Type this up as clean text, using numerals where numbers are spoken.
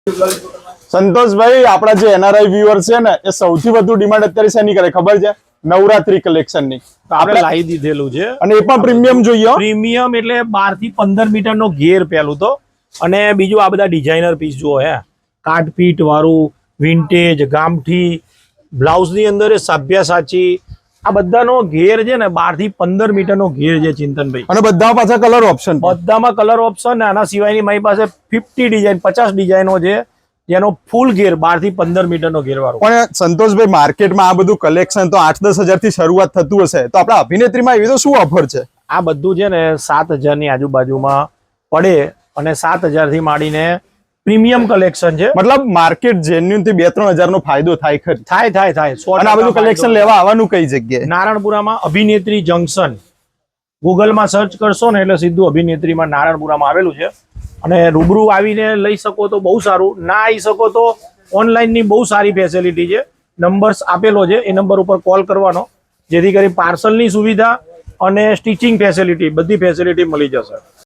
સંતોષભાઈ, આપણા જે NRI viewer છે ને એ સૌથી વધુ ડિમાન્ડ અત્યારે શેની કરે ખબર છે? નવરાત્રી કલેક્શનની. આપણે લાવી દીધેલું છે અને એ પણ પ્રીમિયમ જોઈએ. પ્રીમિયમ એટલે 12 થી 15 મીટરનો ઘેર પેલું તો, અને બીજું આ બધા ડિઝાઇનર પીસ જુઓ હે, કાટપીટ વાળું, વિન્ટેજ, ગામઠી, બ્લાઉઝ ની અંદર સાબ્યાસાચી, આ બધાનો ઘેર છે ને 12 થી 15 મીટરનો ઘેર છે ચિંતનભાઈ. અને બધા પાછા કલર ઓપ્શન, બધામાં કલર ઓપ્શન ને આના સિવાયની મારી પાસે 50 ડિઝાઇન 50 ડિઝાઇનો છે જેનો ફૂલ ઘેર 12 થી 15 મીટરનો ઘેર વાળો. પણ સંતોષભાઈ, માર્કેટમાં આ બધું કલેક્શન તો 8-10 હજાર થી શરૂઆત થતું હશે, તો આપણા અભિનેત્રીમાં એવી તો શું ઓફર છે? આ બધું છે ને 7,000 ની આજુબાજુમાં પડે, અને 7,000 થી માંડીને પ્રીમિયમ કલેક્શન છે. મતલબ માર્કેટ જેન્યુન થી 2-3 હજાર નો ફાયદો થાય ખરી? થાય. અને આ બધું કલેક્શન લેવા આવવાનું કઈ જગ્યાએ? નારણપુરામાં અભિનેત્રી જંકશન, ગૂગલમાં સર્ચ કરશો ને એટલે સીધું અભિનેત્રીમાં નારણપુરામાં આવેલું છે. અને રૂબરૂ આવીને લઈ શકો તો બહુ સારું, ના આવી શકો તો ઓનલાઈનની બહુ સારી ફેસિલિટી છે. નંબર્સ આપેલો છે, એ નંબર ઉપર કોલ કરવાનો, જેથી કરી પાર્સલની સુવિધા અને સ્ટિચિંગ ફેસિલિટી બધી ફેસિલિટી મળી જશે.